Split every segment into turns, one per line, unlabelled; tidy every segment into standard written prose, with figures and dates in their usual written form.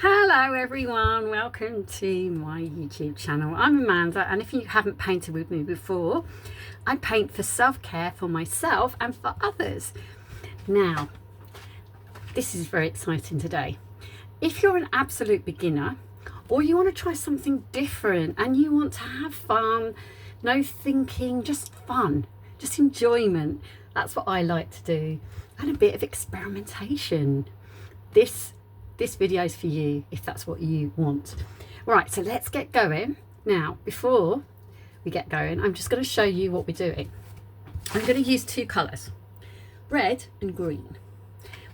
Hello everyone, welcome to my YouTube channel. I'm Amanda, and if you haven't painted with me before, I paint for self-care for myself and for others. Now, this is very exciting today. If you're an absolute beginner or you want to try something different and you want to have fun, no thinking, just fun, just enjoyment, that's what I like to do, and a bit of experimentation. This video is for you if that's what you want. Right, so let's get going. Now, before we get going, I'm just going to show you what we're doing. I'm going to use two colours, red and green.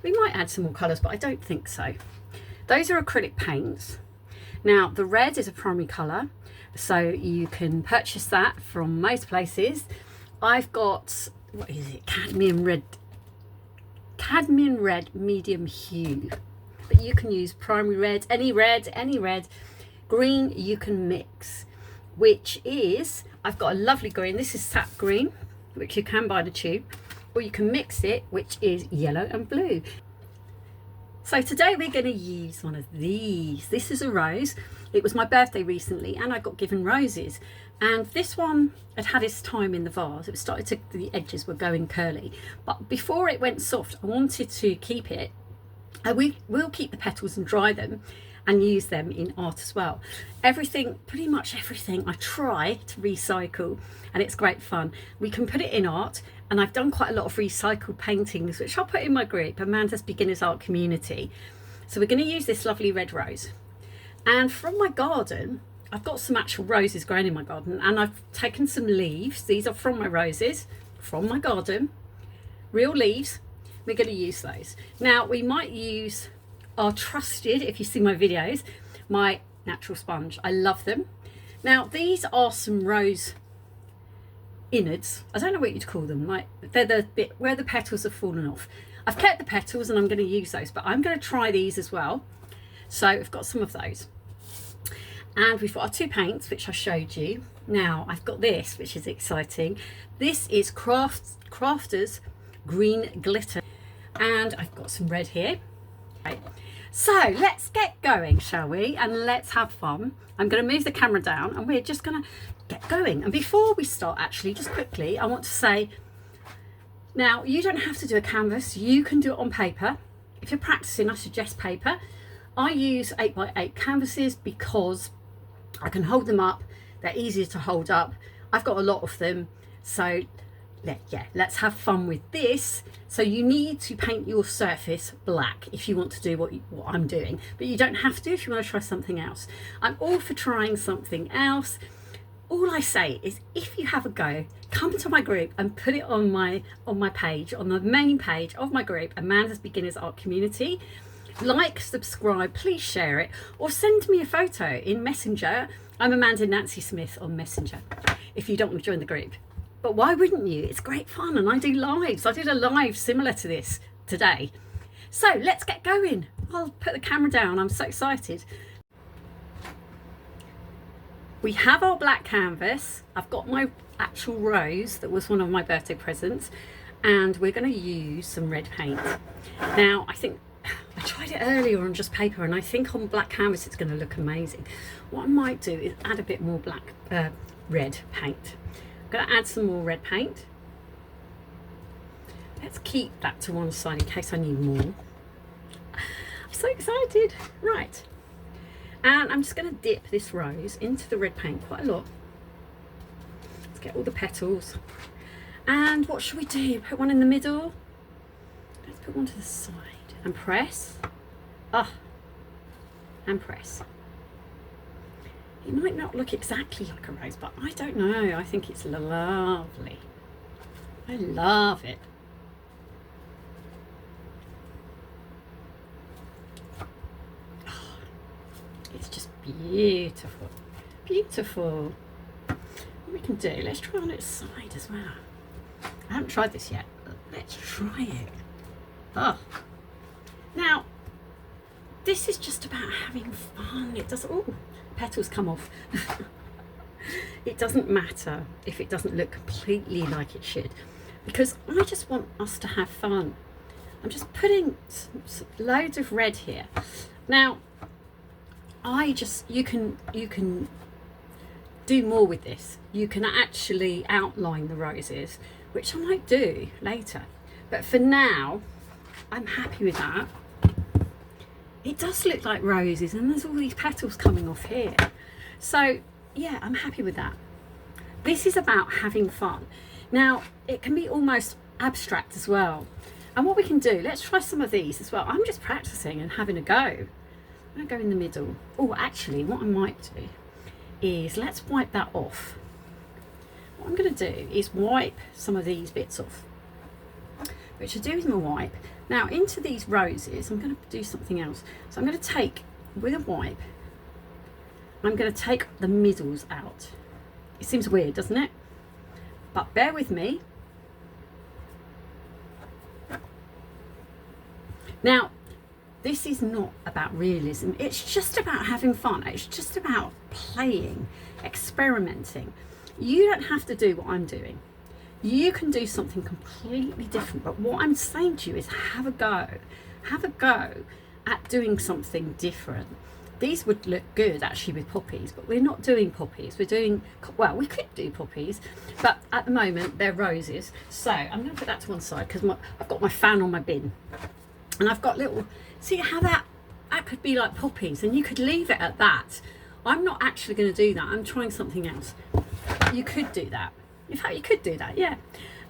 We might add some more colours, but I don't think so. Those are acrylic paints. Now, the red is a primary colour, so you can purchase that from most places. I've got, what is it, cadmium red medium hue. But you can use primary red, any red. Green you can mix, which is, I've got a lovely green. This is sap green, which you can buy in a tube, or you can mix it, which is yellow and blue. So today we're going to use one of these. This is a rose. It was my birthday recently and I got given roses, and this one had its time in the vase. It started to, the edges were going curly, but before it went soft, I wanted to keep it. We will keep the petals and dry them and use them in art as well. Everything, pretty much everything I try to recycle, and it's great fun. We can put it in art, and I've done quite a lot of recycled paintings which I'll put in my group, Amanda's Beginners Art Community. So we're going to use this lovely red rose, and from my garden I've got some actual roses growing in my garden, and I've taken some leaves. These are from my roses from my garden, real leaves. We're going to use those. Now, we might use our trusted, if you see my videos, my natural sponge. I love them. Now, these are some rose innards. I don't know what you'd call them. Like, they're the bit where the petals have fallen off. I've kept the petals and I'm going to use those, but I'm going to try these as well. So I've got some of those. And we've got our two paints, which I showed you. Now, I've got this, which is exciting. This is Crafters Green Glitter. And I've got some red here. Okay. So let's get going, shall we? And let's have fun. I'm going to move the camera down and we're just going to get going. And before we start, actually, just quickly, I want to say, now you don't have to do a canvas. You can do it on paper. If you're practicing, I suggest paper. I use 8x8 canvases because I can hold them up. They're easier to hold up. I've got a lot of them. So yeah, let's have fun with this. So you need to paint your surface black if you want to do what I'm doing, but you don't have to if you want to try something else. I'm all for trying something else. All I say is, if you have a go, come into my group and put it on my page, on the main page of my group, Amanda's Beginners Art Community. Like, subscribe, please share it, or send me a photo in Messenger. I'm Amanda Nancy Smith on Messenger if you don't want to join the group. But why wouldn't you? It's great fun, and I do lives. I did a live similar to this today. So let's get going. I'll put the camera down. I'm so excited. We have our black canvas. I've got my actual rose that was one of my birthday presents, and we're going to use some red paint. Now, I think I tried it earlier on just paper, and I think on black canvas it's going to look amazing. What I might do is add a bit more red paint. I'm going to add some more red paint. Let's keep that to one side in case I need more. I'm so excited. Right. And I'm just going to dip this rose into the red paint quite a lot. Let's get all the petals. And what should we do? Put one in the middle. Let's put one to the side. And press. And press. It might not look exactly like a rose, but I don't know. I think it's lovely. I love it. Oh, it's just beautiful. Beautiful. What we can do, let's try on its side as well. I haven't tried this yet, but let's try it. Oh. Now, this is just about having fun. It doesn't, oh, petals come off. It doesn't matter if it doesn't look completely like it should, because I just want us to have fun. I'm just putting loads of red here. Now, you can do more with this. You can actually outline the roses, which I might do later. But for now, I'm happy with that. It does look like roses, and there's all these petals coming off here. So yeah, I'm happy with that. This is about having fun. Now, it can be almost abstract as well. And what we can do, let's try some of these as well. I'm just practicing and having a go. I'm gonna go in the middle. Oh, actually, what I might do is let's wipe that off. What I'm gonna do is wipe some of these bits off, which I do with my wipe. Now, into these roses, I'm gonna do something else. So I'm gonna take, with a wipe, I'm gonna take the middles out. It seems weird, doesn't it? But bear with me. Now, this is not about realism. It's just about having fun. It's just about playing, experimenting. You don't have to do what I'm doing. You can do something completely different. But what I'm saying to you is have a go. Have a go at doing something different. These would look good actually with poppies, but we're not doing poppies. We're doing, well, we could do poppies, but at the moment they're roses. So I'm going to put that to one side because I've got my fan on my bin. And I've got little, see how that could be like poppies, and you could leave it at that. I'm not actually going to do that. I'm trying something else. You could do that. In fact, you could do that, yeah.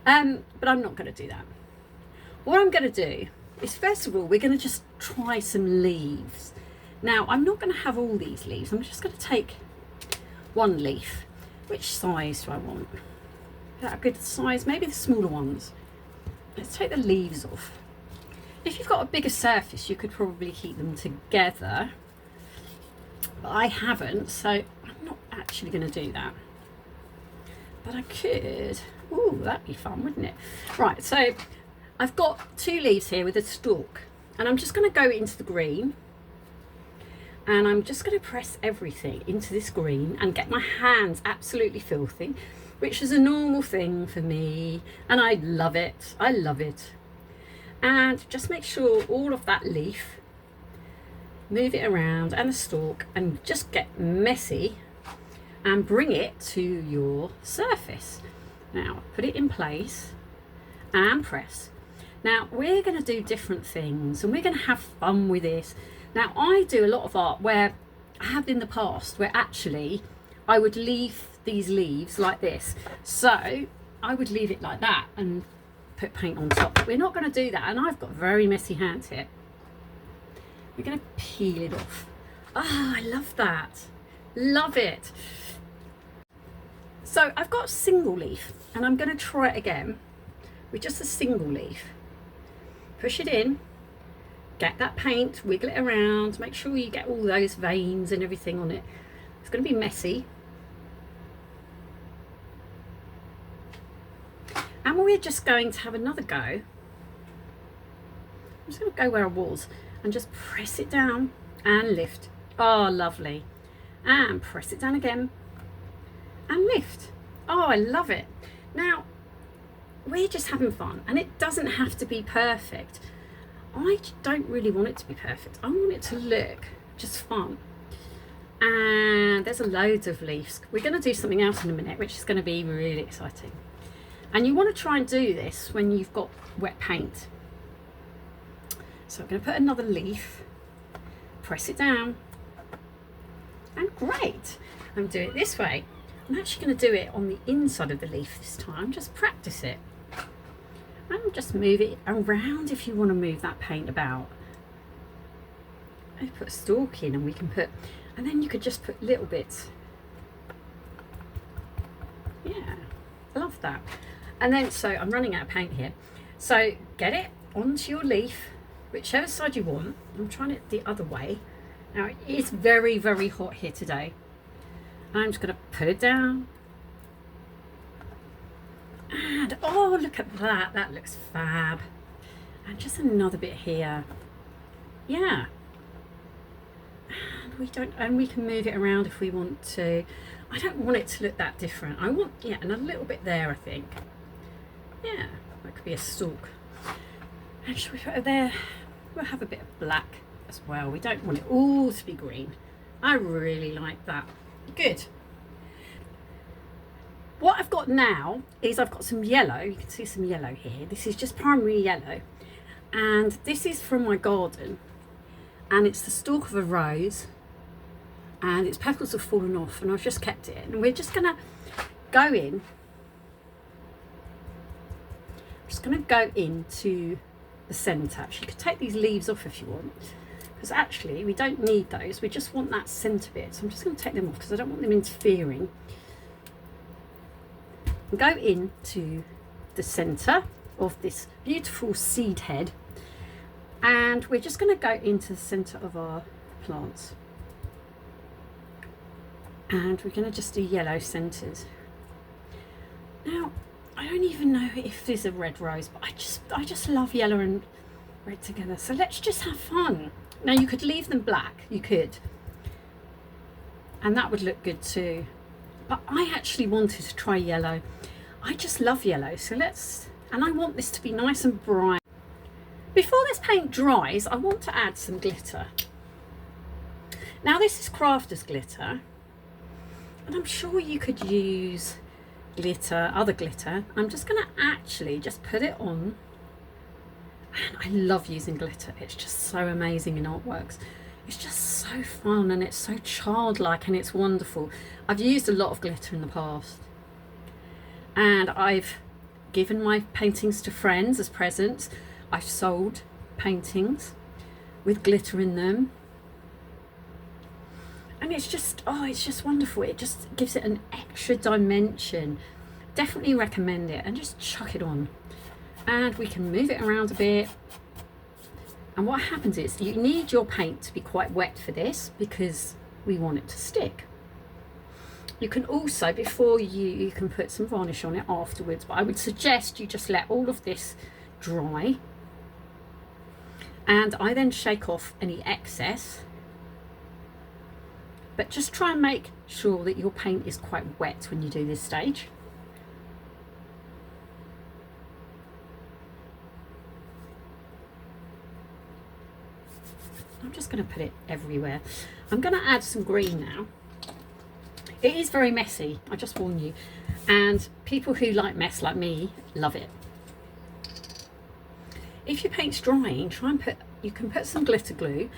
But I'm not going to do that. What I'm going to do is, first of all, we're going to just try some leaves. Now, I'm not going to have all these leaves. I'm just going to take one leaf. Which size do I want? Is that a good size? Maybe the smaller ones. Let's take the leaves off. If you've got a bigger surface, you could probably keep them together. But I haven't, so I'm not actually going to do that. But I could. Ooh, that'd be fun, wouldn't it? Right, so I've got 2 leaves here with a stalk. And I'm just going to go into the green. And I'm just going to press everything into this green and get my hands absolutely filthy, which is a normal thing for me. And I love it. I love it. And just make sure all of that leaf, move it around, and the stalk, and just get messy and bring it to your surface. Now put it in place and press. Now we're going to do different things and we're going to have fun with this. Now I do a lot of art where I have in the past where actually I would leave these leaves like this. So I would leave it like that and put paint on top. We're not going to do that, and I've got very messy hands here. We're going to peel it off. Ah, I love that. Love it. So I've got a single leaf, and I'm going to try it again with just a single leaf. Push it in, get that paint, wiggle it around, make sure you get all those veins and everything on it. It's going to be messy. And we're just going to have another go. I'm just going to go where I was and just press it down and lift. Oh, lovely. And press it down again and lift. Oh, I love it. Now, we're just having fun, and it doesn't have to be perfect. I don't really want it to be perfect. I want it to look just fun. And there's loads of leaves. We're going to do something else in a minute, which is going to be really exciting. And you want to try and do this when you've got wet paint. So I'm going to put another leaf, press it down, and great. I'm doing it this way. I'm actually going to do it on the inside of the leaf this time, just practice it. And just move it around if you want to move that paint about. I put a stalk in, and we can put, and then you could just put little bits. Yeah, I love that. And then, so I'm running out of paint here. So get it onto your leaf, whichever side you want. I'm trying it the other way. Now it is very, very hot here today. I'm just going to put it down. And oh, look at that. That looks fab. And just another bit here. Yeah. And we can move it around if we want to. I don't want it to look that different. I want, yeah, and a little bit there, I think. Yeah, that could be a stalk. And should we put it there? We'll have a bit of black as well. We don't want it all to be green. I really like that. Good. What I've got now is I've got some yellow. You can see some yellow here. This is just primary yellow. And this is from my garden. And it's the stalk of a rose. And its petals have fallen off. And I've just kept it. And we're just going to go in. Just going to go into the centre. Actually, you could take these leaves off if you want. Because actually, we don't need those. We just want that centre bit. So I'm just going to take them off because I don't want them interfering. And go into the centre of this beautiful seed head, and we're just going to go into the centre of our plants, and we're going to just do yellow centres. Now I don't even know if there's a red rose, but I just love yellow and red together, so let's just have fun. Now you could leave them black, you could, and that would look good too. But I actually wanted to try yellow. I just love yellow, so and I want this to be nice and bright. Before this paint dries, I want to add some glitter. Now this is crafter's glitter, and I'm sure you could use glitter, other glitter. I'm just going to actually just put it on, and I love using glitter. It's just so amazing in artworks. It's just so fun, and it's so childlike, and it's wonderful. I've used a lot of glitter in the past, and I've given my paintings to friends as presents. I've sold paintings with glitter in them, and it's just wonderful. It just gives it an extra dimension. Definitely recommend it, and just chuck it on, and we can move it around a bit. And what happens is you need your paint to be quite wet for this because we want it to stick. You can also, before you can put some varnish on it afterwards, but I would suggest you just let all of this dry, and I then shake off any excess, but just try and make sure that your paint is quite wet when you do this stage. I'm just going to put it everywhere. I'm going to add some green now. It is very messy, I just warn you, and people who like mess like me love it. If your paint's drying, you can put some glitter glue,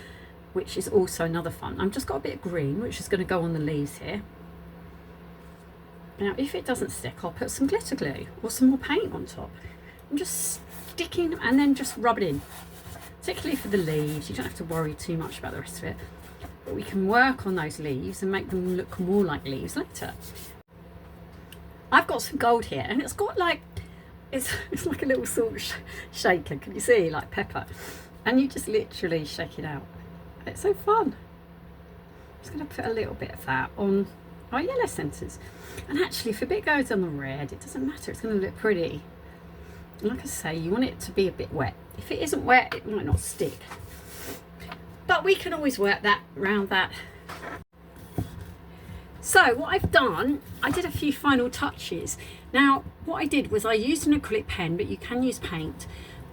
which is also another fun. I've just got a bit of green, which is going to go on the leaves here. Now if it doesn't stick, I'll put some glitter glue or some more paint on top. I'm just sticking and then just rub it in. Particularly for the leaves, you don't have to worry too much about the rest of it. But we can work on those leaves and make them look more like leaves later. I've got some gold here, and it's got like, it's like a little salt shaker. Can you see, like pepper? And you just literally shake it out. It's so fun. I'm just going to put a little bit of that on our yellow centres. And actually, if a bit goes on the red, it doesn't matter. It's going to look pretty. Like I say, you want it to be a bit wet. If it isn't wet, it might not stick. But we can always work that around that. So what I've done, I did a few final touches. Now, what I did was I used an acrylic pen, but you can use paint,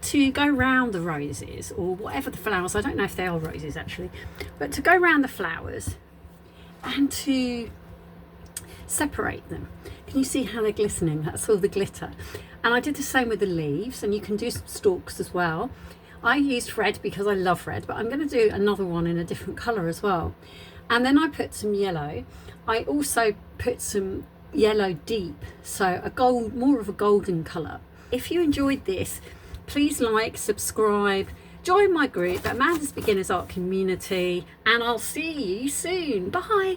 to go round the roses or whatever the flowers. I don't know if they are roses actually, but to go round the flowers and to separate them. Can you see how they're glistening? That's all the glitter. And I did the same with the leaves, and you can do some stalks as well. I used red because I love red, but I'm going to do another one in a different colour as well. And then I put some yellow. I also put some yellow deep, so a gold, more of a golden colour. If you enjoyed this, please like, subscribe, join my group, Amanda's Beginners Art Community, and I'll see you soon. Bye.